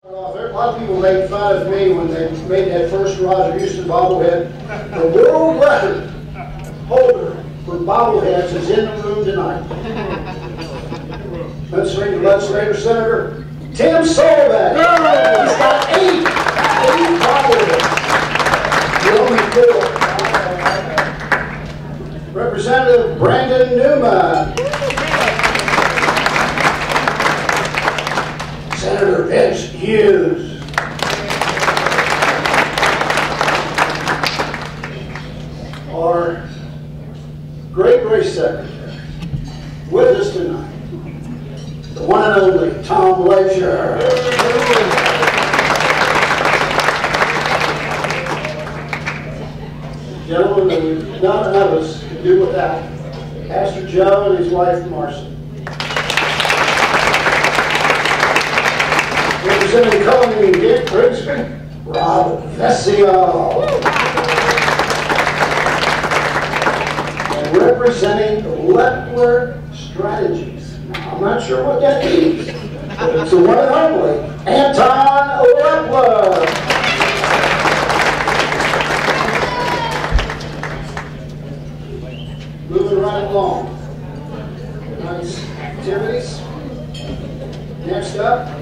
A lot of people made fun of me when they made that first Roger Houston bobblehead. The world record holder for bobbleheads is in the room tonight. Pennsylvania legislator, Senator Tim Sullivan. He's got eight bobbleheads. The only four. Representative Brandon Newman. Senator Vince Hughes. Our great race secretary with us tonight, the one and only Tom Leisure. Gentlemen, we've none of us can do without Pastor Joe and his wife Marcy. Representing Colony and Grigsby, Rob Vesio. And representing Lepler Strategies. Now, I'm not sure what that means, but it's the one and only Anton Lepler. Moving right along. Tonight's activities. Next up,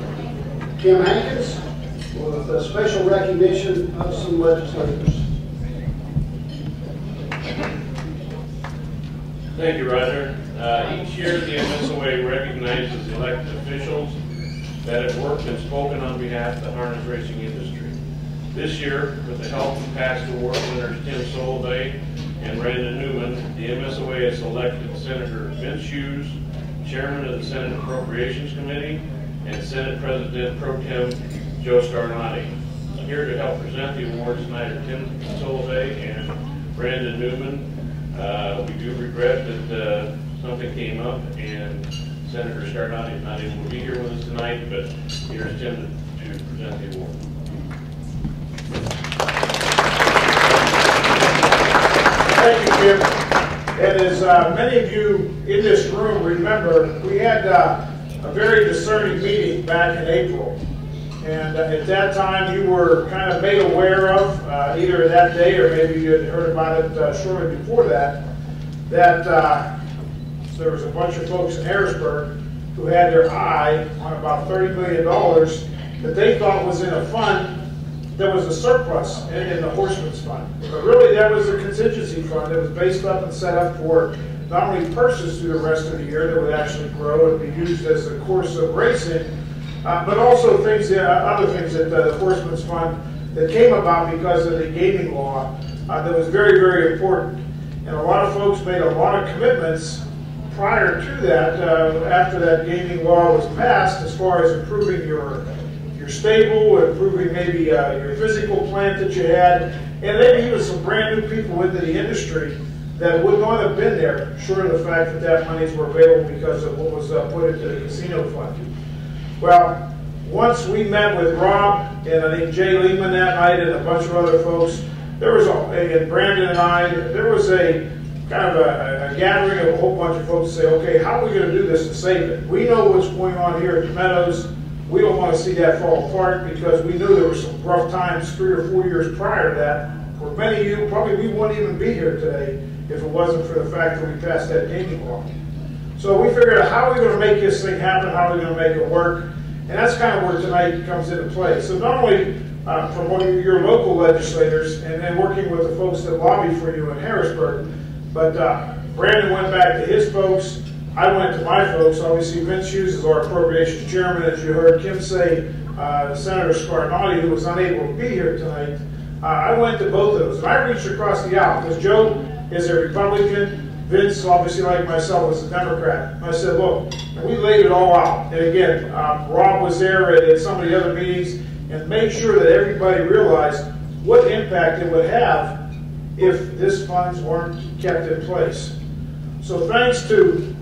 Kim Hankins with a special recognition of some legislators. Thank you, Roger. Each year the MSOA recognizes elected officials that have worked and spoken on behalf of the harness racing industry. This year, with the help of past award winners Tim Sullivan and Brandon Newman, the MSOA has selected Senator Vince Hughes, Chairman of the Senate Appropriations Committee, and Senate President Pro Tem Joe Scarnati. Here to help present the awards tonight are Tim Sullivan and Brandon Newman. We do regret that something came up and Senator Scarnati is not able to be here with us tonight, but here's Tim to present the award. Thank you, Kim. And as many of you in this room remember, we had a very discerning meeting back in April. And at that time, you were kind of made aware of, either that day or maybe you had heard about it shortly before that, that there was a bunch of folks in Harrisburg who had their eye on about $30 million that they thought was in a fund that was a surplus in the Horseman's Fund. But really, that was a contingency fund that was based up and set up for not only purses through the rest of the year that would actually grow and be used as a course of racing, but also things, other things that the Horseman's Fund that came about because of the gaming law that was very, very important. And a lot of folks made a lot of commitments prior to that, after that gaming law was passed, as far as improving your stable, improving maybe your physical plant that you had, and maybe even some brand new people into the industry that would not have been there, short of the fact that that monies were available because of what was put into the casino fund. Well, once we met with Rob and I think Jay Lehman that night and a bunch of other folks, there was and Brandon and I, there was a kind of a gathering of a whole bunch of folks to say, okay, how are we going to do this to save it? We know what's going on here at the Meadows. We don't want to see that fall apart because we knew there were some rough times 3 or 4 years prior to that. For many of you, probably we wouldn't even be here today if it wasn't for the fact that we passed that gaming law. So we figured out how are we going to make this thing happen, how are we going to make it work, and that's kind of where tonight comes into play. So not only from one of your local legislators and then working with the folks that lobby for you in Harrisburg, but Brandon went back to his folks, I went to my folks. Obviously, Vince Hughes is our appropriations chairman, as you heard Kim say, Senator Scarnati, who was unable to be here tonight. I went to both of those, and I reached across the aisle, because Joe is a Republican, Vince, obviously like myself, was a Democrat. And I said, look, and we laid it all out. And again, Rob was there at some of the other meetings and made sure that everybody realized what impact it would have if these funds weren't kept in place. So thanks to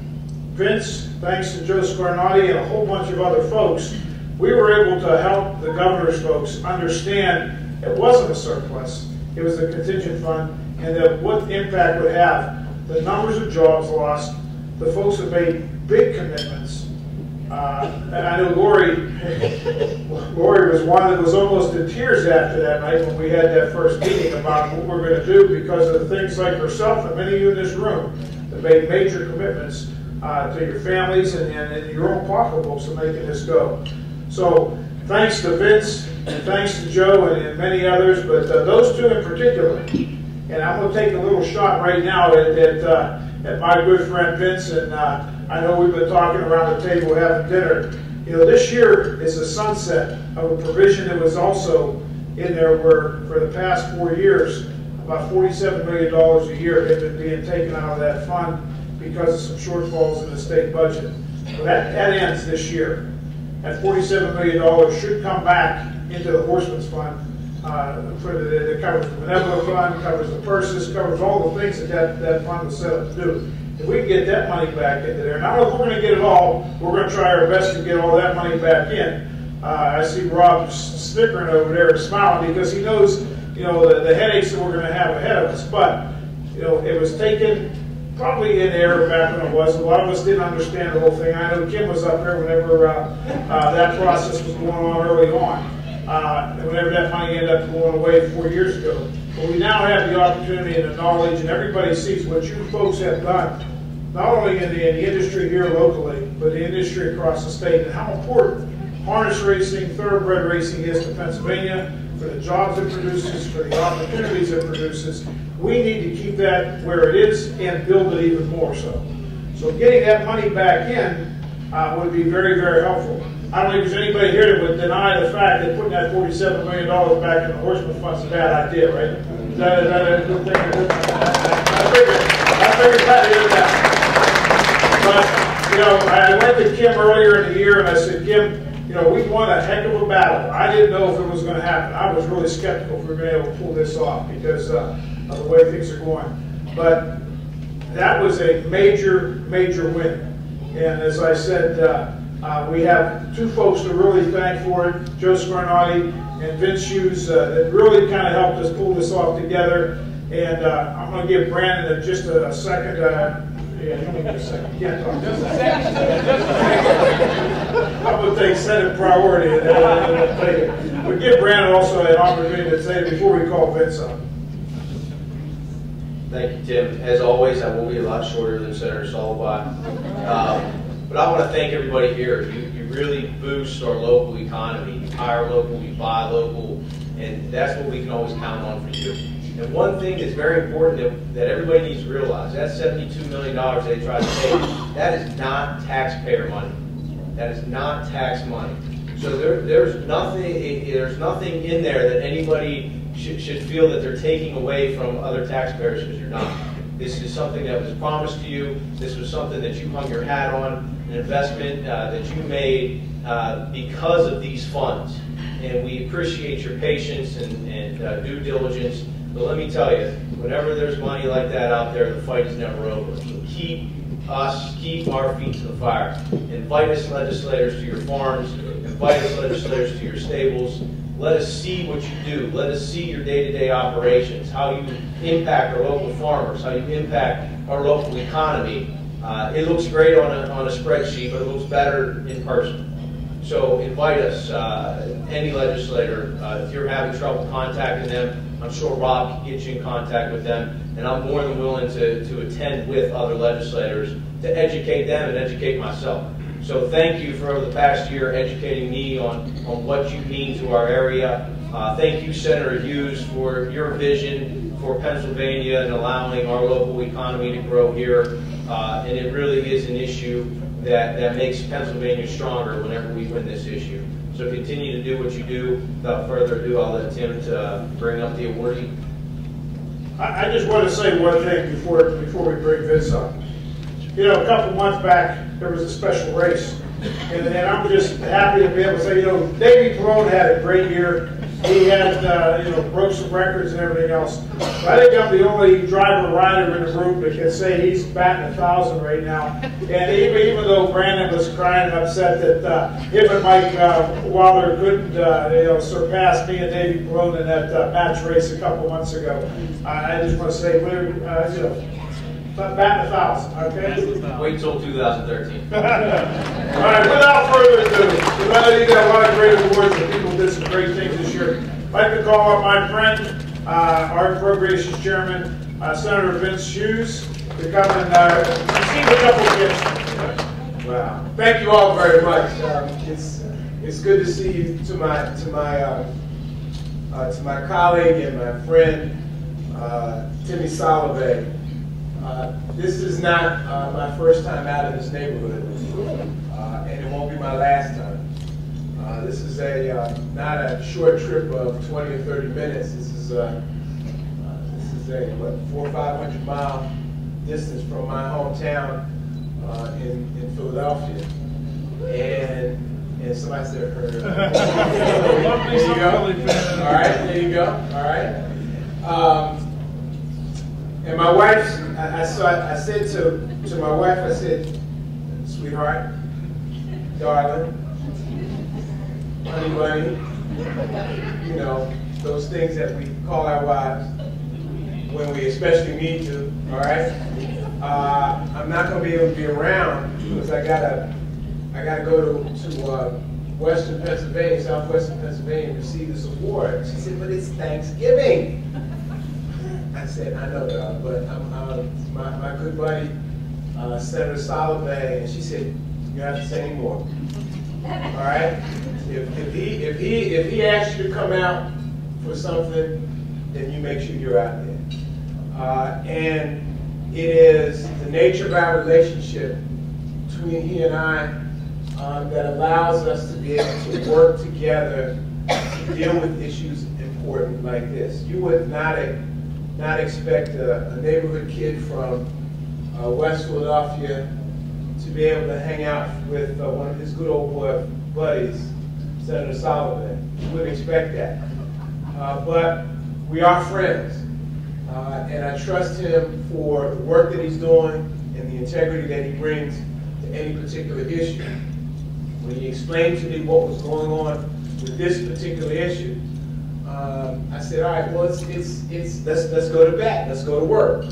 Vince, thanks to Joe Scarnati and a whole bunch of other folks, we were able to help the governor's folks understand it wasn't a surplus, it was a contingent fund, and that what impact would have, the numbers of jobs lost, the folks that made big commitments, I know Lori was one that was almost in tears after that night when we had that first meeting about what we're going to do, because of the things like herself and many of you in this room that made major commitments to your families and your own pocketbooks in making this go. So thanks to Vince and thanks to Joe and many others, but those two in particular. And I'm going to take a little shot right now at my good friend Vince, and I know we've been talking around the table having dinner. You know, this year is a sunset of a provision that was also in there where for the past 4 years, about $47 million a year had been being taken out of that fund because of some shortfalls in the state budget. Well, that ends this year. That $47 million should come back into the Horsemen's Fund. That covers the benevolent fund, covers the purses, covers all the things that fund was set up to do. If we can get that money back into there, not only we're going to get it all, we're going to try our best to get all that money back in. I see Rob snickering over there and smiling because he knows, you know, the headaches that we're going to have ahead of us. But, you know, it was taken probably in error back when it was. A lot of us didn't understand the whole thing. I know Kim was up there whenever that process was going on early on. Whenever that money ended up going away 4 years ago. But we now have the opportunity and the knowledge, and everybody sees what you folks have done, not only in the industry here locally, but the industry across the state, and how important harness racing, thoroughbred racing is to Pennsylvania, for the jobs it produces, for the opportunities it produces. We need to keep that where it is and build it even more so. So getting that money back in would be very, very helpful. I don't think there's anybody here that would deny the fact that putting that $47 million back in the Horseman Fund is a bad idea, right? Is that a good thing? I figured that is that. But, you know, I went to Kim earlier in the year and I said, Kim, you know, we won a heck of a battle. I didn't know if it was going to happen. I was really skeptical if we were going to be able to pull this off because of the way things are going. But that was a major, major win. And as I said, we have two folks to really thank for it, Joe Scarnati and Vince Hughes, that really kind of helped us pull this off together. And I'm going to give Brandon just a second. Yeah, give me a second. You can't talk. Just a second. I'm going to take Senate priority and then take it. We'll give Brandon also an opportunity to say it before we call Vince up. Thank you, Tim. As always, I will be a lot shorter than Senator Solobot. But I want to thank everybody here. You really boost our local economy. You hire local, you buy local, and that's what we can always count on for you. And one thing that's very important that everybody needs to realize, that $72 million they tried to take, that is not taxpayer money. That is not tax money. So there's nothing in there that anybody should feel that they're taking away from other taxpayers, because you're not. This is something that was promised to you. This was something that you hung your hat on, an investment that you made because of these funds. And we appreciate your patience and due diligence. But let me tell you, whenever there's money like that out there, the fight is never over. So keep our feet to the fire. Invite us legislators to your farms. Invite us legislators to your stables. Let us see what you do. Let us see your day-to-day operations, how you impact our local farmers, how you impact our local economy. It looks great on a spreadsheet, but it looks better in person. So invite us, any legislator. If you're having trouble contacting them, I'm sure Rob can get you in contact with them, and I'm more than willing to attend with other legislators to educate them and educate myself. So thank you for over the past year educating me on what you mean to our area. Thank you, Senator Hughes, for your vision for Pennsylvania and allowing our local economy to grow here. And it really is an issue that makes Pennsylvania stronger whenever we win this issue. So continue to do what you do. Without further ado, I'll let Tim to bring up the awardee. I just want to say one thing before we bring Vince up. You know, a couple months back, there was a special race. And I'm just happy to be able to say, you know, Davey Perone had a great year. He had, you know, broke some records and everything else. But I think I'm the only driver-rider in the room that can say he's batting 1,000 right now. And even though Brandon was crying and upset that him and Mike Waller couldn't, you know, surpass me and Davey Perone in that match race a couple months ago, I just want to say, you know, Batting 1,000, okay? Wait till 2013. All right, without further ado, because I know you got a lot of great awards and people did some great things this year. I'd like to call up my friend, our Appropriations Chairman, Senator Vince Hughes, to come and receive a couple gifts. Wow! Thank you all very much. It's good to see you. To my colleague and my friend, Timmy Solovay. This is not my first time out in this neighborhood, and it won't be my last time. This is not a short trip of 20 or 30 minutes. This is a what, 400 or 500 mile distance from my hometown in Philadelphia, and somebody said her. There you go. All right, there you go. All right. And my wife, I said to my wife, I said, sweetheart, darling, honey bunny, you know, those things that we call our wives when we especially need to, all right? I'm not going to be able to be around because I gotta go to Western Pennsylvania, Southwestern Pennsylvania, and receive this award. She said, but it's Thanksgiving. I said, I know that, but my good buddy, Senator Solovay, and she said, you don't have to say any more. All right? If he asks you to come out for something, then you make sure you're out there. And it is the nature of our relationship between he and I that allows us to be able to work together to deal with issues important like this. You would not expect a neighborhood kid from West Philadelphia to be able to hang out with one of his good old boy buddies, Senator Solovay. You wouldn't expect that. But we are friends. And I trust him for the work that he's doing and the integrity that he brings to any particular issue. When he explained to me what was going on with this particular issue, I said, all right, well, let's go to bat, let's go to work.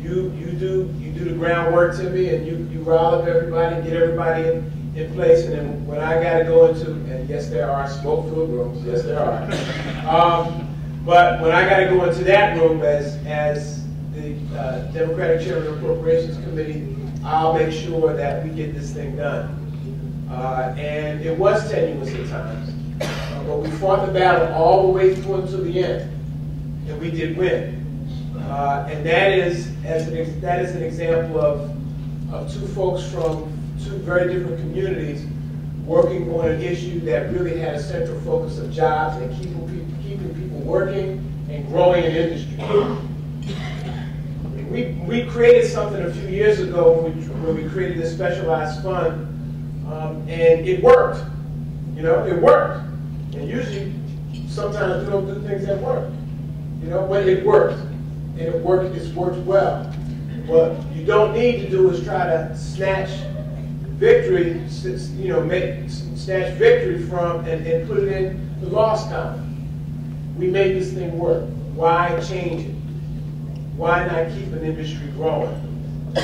You do the groundwork to me, and you rile up everybody and get everybody in place, and then when I got to go into, and yes, there are smoke-filled rooms, yes, there are. But when I got to go into that room as the Democratic Chairman of the Appropriations Committee, I'll make sure that we get this thing done. And it was tenuous at times, but we fought the battle all the way through until the end, and we did win. And that is an example of two folks from two very different communities working on an issue that really had a central focus of jobs and keeping people working and growing an industry. We created something a few years ago when we created this specialized fund, and it worked. You know, it worked. And usually, sometimes we don't do things that work. You know, but it worked, and it's worked well. What you don't need to do is try to snatch victory, snatch victory from and put it in the loss column. We made this thing work. Why change it? Why not keep an industry growing?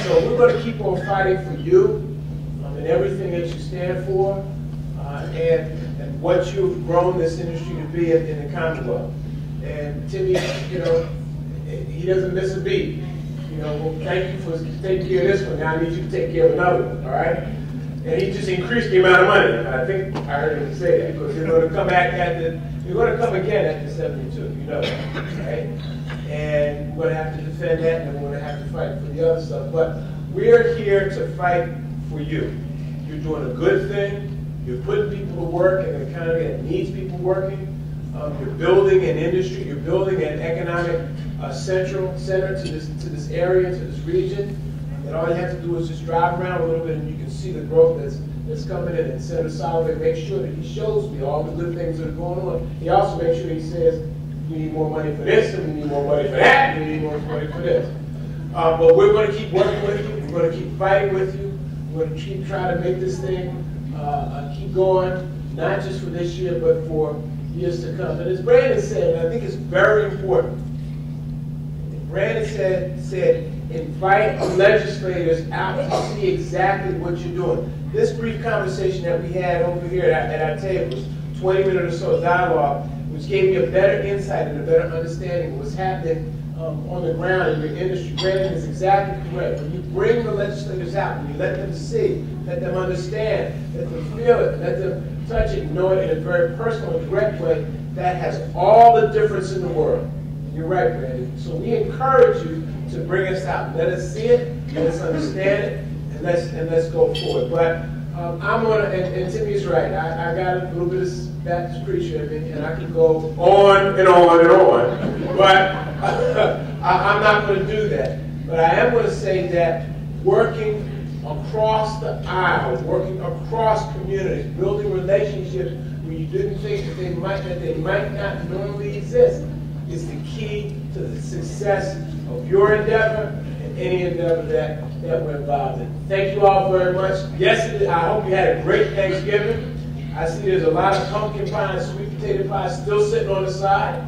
So we're going to keep on fighting for you and everything that you stand for and what you've grown this industry to be in the Commonwealth. And Timmy, you know, he doesn't miss a beat. You know, well, thank you for taking care of this one. Now I need you to take care of another one, all right? And he just increased the amount of money. I think I heard him say that because they're going to come back you're going to come again at the 72, you know that, right? And we're going to have to defend that, and we're going to have to fight for the other stuff. But we're here to fight for you. You're doing a good thing. You're putting people to work in an economy that needs people working. You're building an industry. You're building an economic center to this area, to this region. And all you have to do is just drive around a little bit, and you can see the growth that's coming in. And Senator Solovay makes sure that he shows me all the good things that are going on. He also makes sure he says, we need more money for this, and we need more money for that, and we need more money for this. But we're going to keep working with you. We're going to keep fighting with you. We're going to keep trying to make this thing keep going, not just for this year, but for years to come. And as Brandon said, and I think it's very important, Brandon said invite the legislators out to see exactly what you're doing. This brief conversation that we had over here at our tables, 20 minutes or so dialogue, which gave me a better insight and a better understanding of what's happening on the ground in your industry. Brandon is exactly correct. When you bring the legislators out, when you let them see, let them understand, let them feel it, let them touch it, know it in a very personal and direct way, that has all the difference in the world. You're right, Brandon. So we encourage you to bring us out. Let us see it, let us understand it, and let's go forward. But I'm gonna, and Timmy's right. I got a little bit of Baptist preacher in me, and I can go on and on and on. But I'm not going to do that. But I am going to say that working across the aisle, working across communities, building relationships where you didn't think that they might not normally exist, is the key to the success of your endeavor and any endeavor that we're involved in. Thank you all very much. Yesterday, I hope you had a great Thanksgiving. I see there's a lot of pumpkin pie and sweet potato pie still sitting on the side.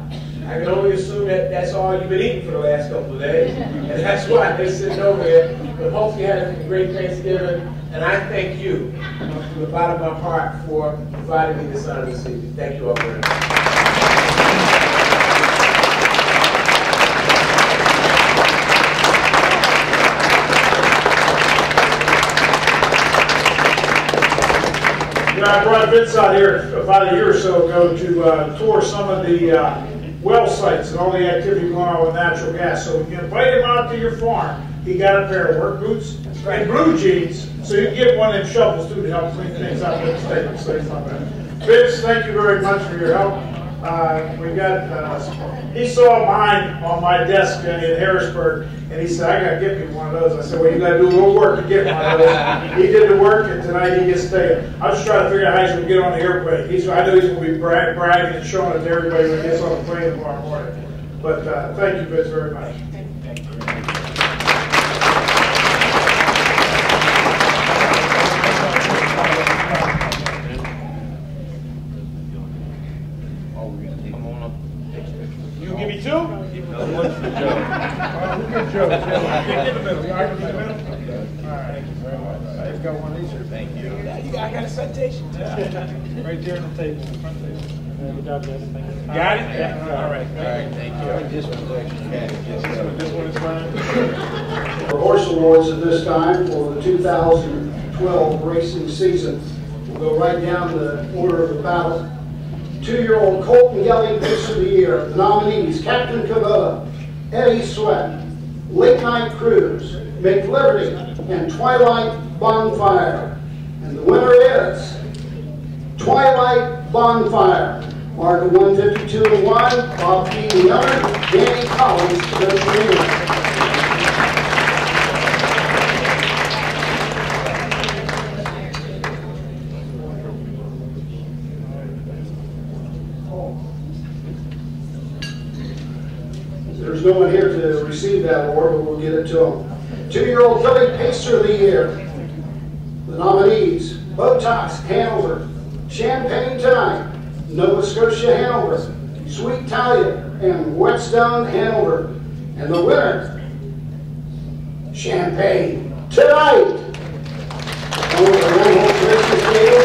I can only assume that that's all you've been eating for the last couple of days, and that's why they're sitting over here. But hopefully you had a great Thanksgiving, and I thank you from the bottom of my heart for providing me this honor this evening. Thank you all very much. I brought Vince out here about a year or so ago to tour some of the well sites and all the activity going on with natural gas. So you invite him out to your farm. He got a pair of work boots and blue jeans, so you can get one of them shovels too to help clean things up in the state. So it's not bad. Vince, thank you very much for your help. We got, he saw mine on my desk in Harrisburg, and he said, I got to get me one of those. I said, well, you got to do a little work to get one of those. He did the work, and tonight he gets staying. I was just trying to figure out how he's going to get on the airplane. I know he's going to be bragging and showing it to everybody when he gets on the plane tomorrow morning. But thank you, Vince, very much. Thank you. You give me two? One for Joe. Good Joe. In the middle. You are in the middle? All right. Thank you very much. I've got one of these here. Thank you. I got a citation. Right there on the table, the front table. Good job, guys. Thank you. Got it? Yeah. All right. Thank you. This one is mine. For horse awards at this time for the 2012 racing season. We'll go right down the order of the battle. 2-year-old Colton Gelding Pace of the Year. The nominees: Captain Cabela, Eddie Sweat, Late Night Cruise, Make Liberty, and Twilight Bonfire. And the winner is Twilight Bonfire. Mark of 152-1, Bob P. the owner, Danny Collins, the trainer. There's no one here to receive that award, but we'll get it to him. 2-year-old Philly Pacer of the Year. The nominees: Botox Hanover, Champagne Tonight, Nova Scotia Hanover, Sweet Talia, and Whetstone Hanover. And the winner, Champagne Tonight. Over the one-horse racing stable,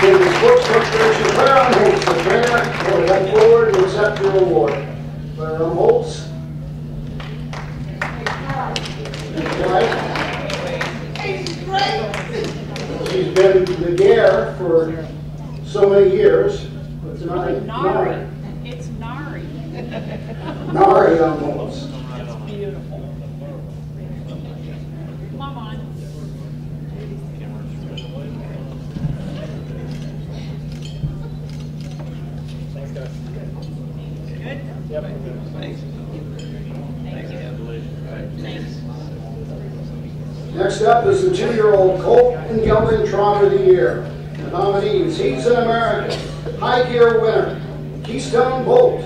the Sports Corporation, Claire Umholtz, the trainer, will come forward to accept your award. Claire Umholtz. She's been the Gare for so many years. But tonight, Nari. It's Nari. Nari Umholtz. That's beautiful. Come on. Thanks, guys. Good? Yep. Thanks. Thanks. Next up is the 2-year-old Colton Gelding Trot of the Year. The nominees: He's an American, High Gear winner, Keystone Bolt,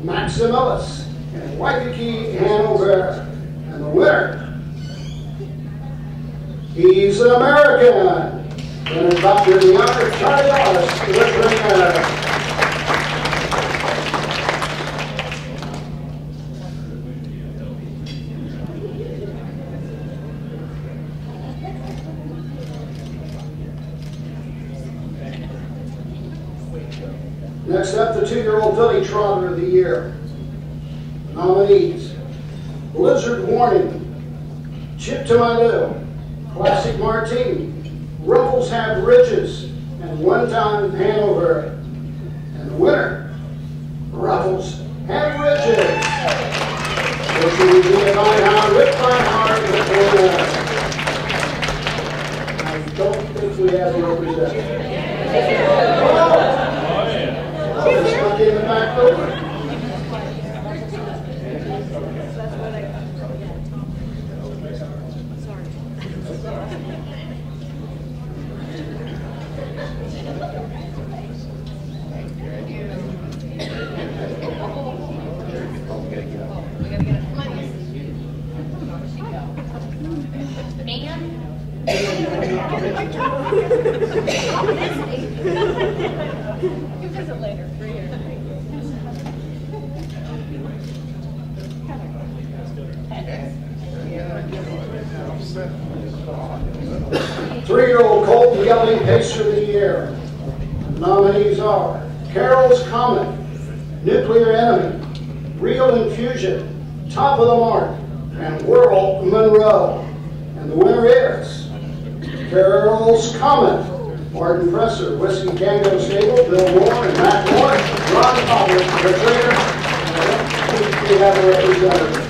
Maximus, and Waikiki Hanover. And the winner, He's an American. And Dr. the honor, Charlie Ellis, the trainer. Next up, the 2-year-old Billy Trotter of the Year. Nominees: Blizzard Warning, Chip to My Lou, Classic Martini, Ruffles Have Riches, and One Time Hanover. And the winner, Ruffles Have Riches. Which will be a Reinhardt with Reinhardt with I don't think we have a representative. It's stuck in the back door. You visit later. 3-year-old Colton Gelding Pacer of the Year. The nominees are Carol's Comet, Nuclear Enemy, Real Infusion, Top of the Mark, and World Monroe. And the winner is Carol's Comet. Martin Presser, Whiskey Tango Stable, Bill Moore, and Matt Moore, Ron Potter, the trainer, and I don't think we have a representative.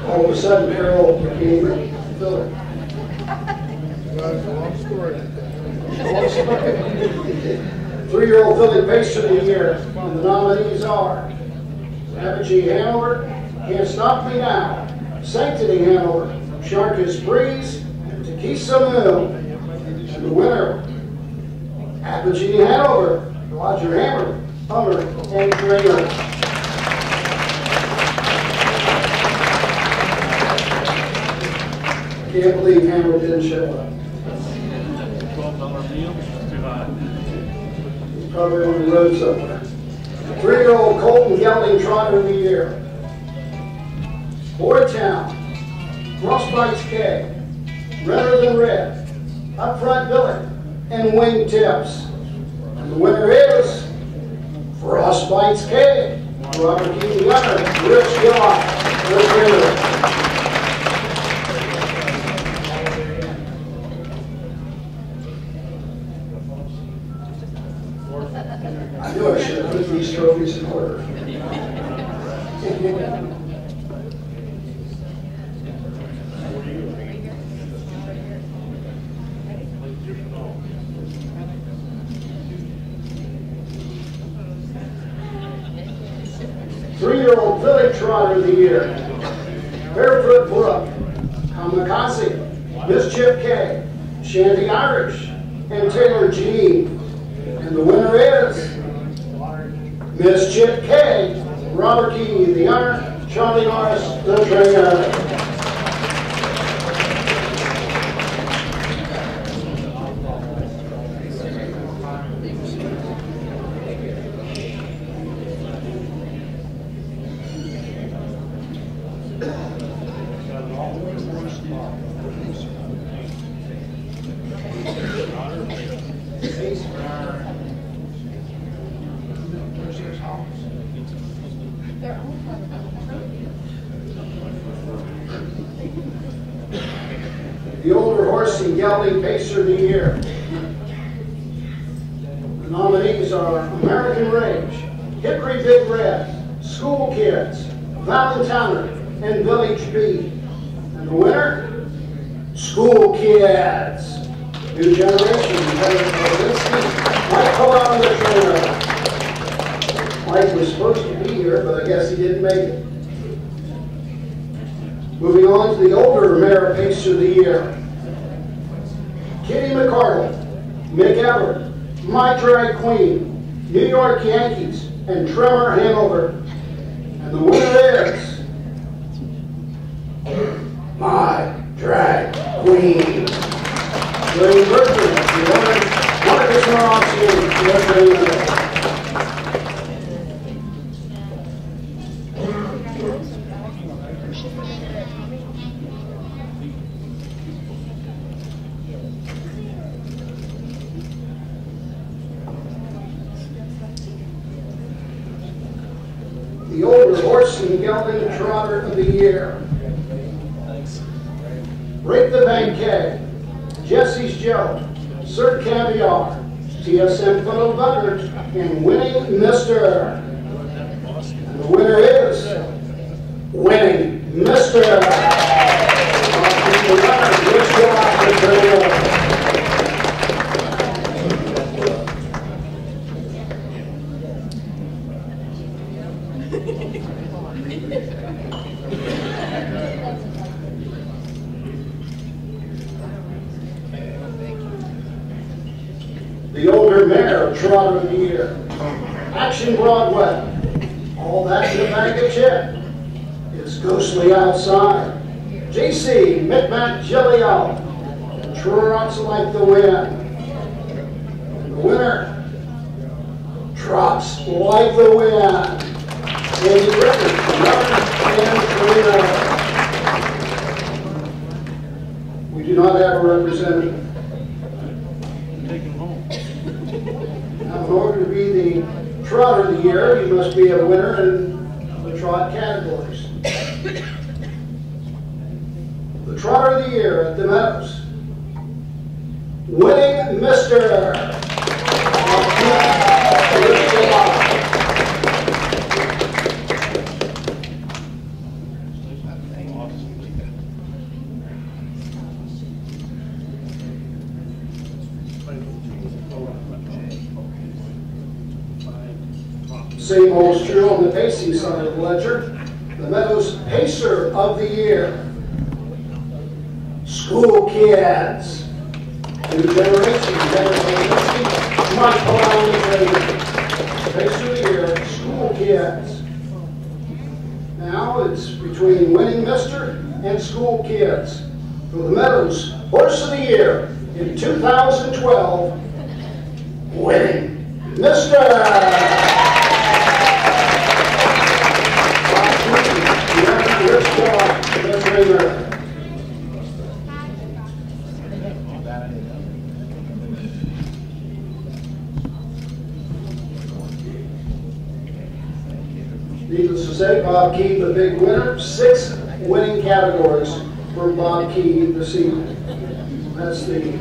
All of a sudden, Carol became Philip. That's a long story. 3-year-old Philly Pacer of the Year. And the nominees are Apogee Hanover, Can't Stop Me Now, Sanctity Hanover, Sharkus Breeze, and Takisa Moon. And the winner, Apogee Hanover, Roger Hammer, Hummer, and Trainer. Can't believe Hammer didn't show up. $12 meal, too high. He's probably on the road somewhere. 3-year-old Colton Gelding Trotter of the Year. Boytown, Frostbite's K, Redder Than Red, Upfront Billy, and Wingtips. And the winner is Frostbite's K. Robert Keaton Leonard, Rich Gillott, the winner. I knew I should have put these trophies in order. Three-year-old Billy Trotter of the Year. Barefoot Brook, Kamikaze, Miss Chip K, Shanty Irish, and Taylor G. And the winner is Miss Chip K, Robert Key, the owner, Charlie Norris, the trainer. The older horse and gelding Pacer of the Year. The nominees are American Rage, Hickory Big Red, School Kids, Valentiner, and Village B. And the winner, School Kids. New generation, Mike Colon, the trainer. Mike was supposed to be here, but I guess he didn't make it. Moving on to the older mare Pacer of the Year. Kitty McCardle, Mick Everett, My Drag Queen, New York Yankees, and Tremor Hanover. And the winner is My Drag Queen. William Berkeley, the winner, Marcus Morosky, referee. The older horse and gelding trotter of the year. Break the Banquet, Jesse's Joe, Sir Caviar, TSM Photo Buzzard, and Winning Mr. And the winner is Winning Mr. The older mare trotter of the year. Action Broadway. All that in a bag of chip. It's ghostly outside. JC Micmac Jelly Out. Trots like the wind. And the winner trots like the wind. Andy Rickard, and we do not have a representative. Now, in order to be the trotter of the year, you must be a winner in the trot categories. The trotter of the year at the Meadows. Winning Mr. Same holds true on the pacing side of the ledger. The Meadows Pacer of the Year. School Kids. New Generation. Mike Palani. Pacer of the Year. School Kids. Now it's between Winning Mr. and School Kids. For the Meadows Horse of the Year in 2012, Winning Mr. Needless to say, Bob Key, the big winner. 6 winning categories for Bob Key this evening. That's the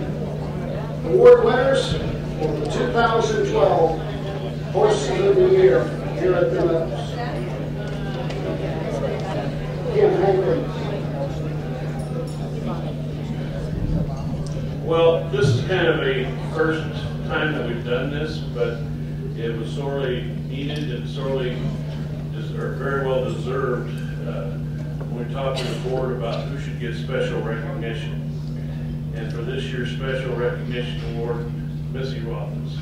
award winners for the 2012 Horses of the Year here at the Meadows. Well, this is kind of a first time that we've done this, but it was sorely needed and very well deserved when we talked to the board about who should get special recognition. And for this year's special recognition award, Missy Rothens.